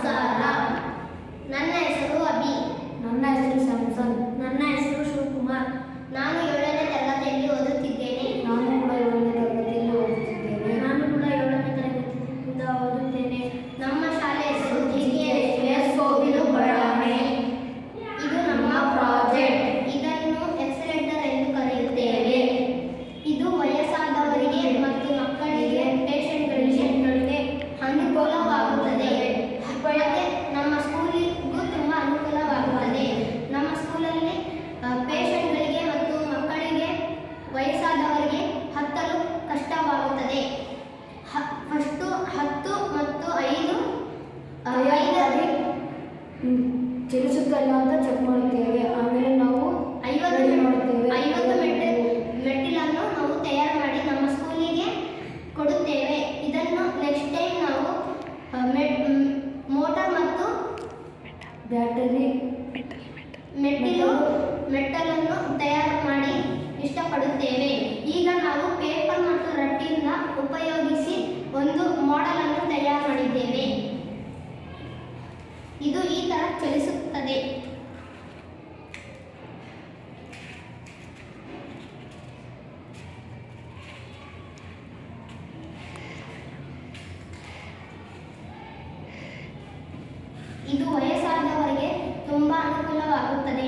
ನಮಸ್ಕಾರ. ನನ್ನ ಹೆಸರು ಅಭಿ. ನನ್ನ ಹೆಸರು ಸ್ಯಾಮ್ಸನ್. ನನ್ನ ಹೆಸರು ಶಿವಕುಮಾರ್. ನಾನು 7ನೇ ತರಗತಿಯಲ್ಲಿ ಓದುತ್ತಿದ್ದೇನೆ. ನಾನು ಕೂಡ 7ನೇ ತರಗತಿಯಲ್ಲಿ ಓದುತ್ತಿದ್ದೇನೆ. ಓದುತ್ತೇನೆ. ನಮ್ಮ ಶಾಲೆ ಹೆಸರು GKS ಕೋವಿಲು ಬಡಾವಣೆ. ಇದು ನಮ್ಮ ಪ್ರಾಜೆಕ್ಟ್. ಇದನ್ನು ಎಕ್ಸಲೆಂಟರ್ ಎಂದು ಕರೆಯುತ್ತೇವೆ. ಇದು ವಯಸ್ಸಾದವರಿಗೆ ಮತ್ತು ಮಕ್ಕಳಿಗೆ ಪೇಷಂಟ್ಗಳಿಗೆ ಅನುಕೂಲವಾಗುತ್ತದೆ. ಮತ್ತೆ ನಮ್ಮ ಸ್ಕೂಲಿಗೂ ತುಂಬ ಅನುಕೂಲವಾಗುತ್ತದೆ. ನಮ್ಮ ಸ್ಕೂಲಲ್ಲಿ ಪೇಷಂಟ್ಗಳಿಗೆ ಮತ್ತು ಮಕ್ಕಳಿಗೆ ವಯಸ್ಸಾದವರಿಗೆ ಹತ್ತಲು ಕಷ್ಟವಾಗುತ್ತದೆ. ಫಸ್ಟು 10 ಮತ್ತು 5 ಚಲಿಸುತ್ತಲ್ಲ ಅಂತ ಚೆಕ್ ಮಾಡುತ್ತೇವೆ. ಆಮೇಲೆ ನಾವು 50 ಮೆಟ್ಟಿಲನ್ನು ನಾವು ತಯಾರು ಮಾಡಿ ನಮ್ಮ ಸ್ಕೂಲಿಗೆ ಕೊಡುತ್ತೇವೆ. ಇದನ್ನು ನೆಕ್ಸ್ಟ್ ಟೈಮ್ ನಾವು ಮೋಟಾರ್ ಮತ್ತು ಬ್ಯಾಟರಿ ಮೆಟ್ಟಲನ್ನು ತಯಾರು ಮಾಡಿ ಇಷ್ಟಪಡುತ್ತೇವೆ. ಈಗ ನಾವು ಪೇಪರ್ ಮತ್ತು ರಟ್ಟಿಯಿಂದ ಉಪಯೋಗಿಸಿ ಒಂದು ಮಾಡೆಲ್ ಅನ್ನು ತಯಾರು ಮಾಡಿದ್ದೇವೆ. ಇದು ಈ ತರ ಚಲಿಸುತ್ತದೆ. ಇದು ವಯಸ್ಸಾದವರಿಗೆ ತುಂಬಾ ಅನುಕೂಲವಾಗುತ್ತದೆ.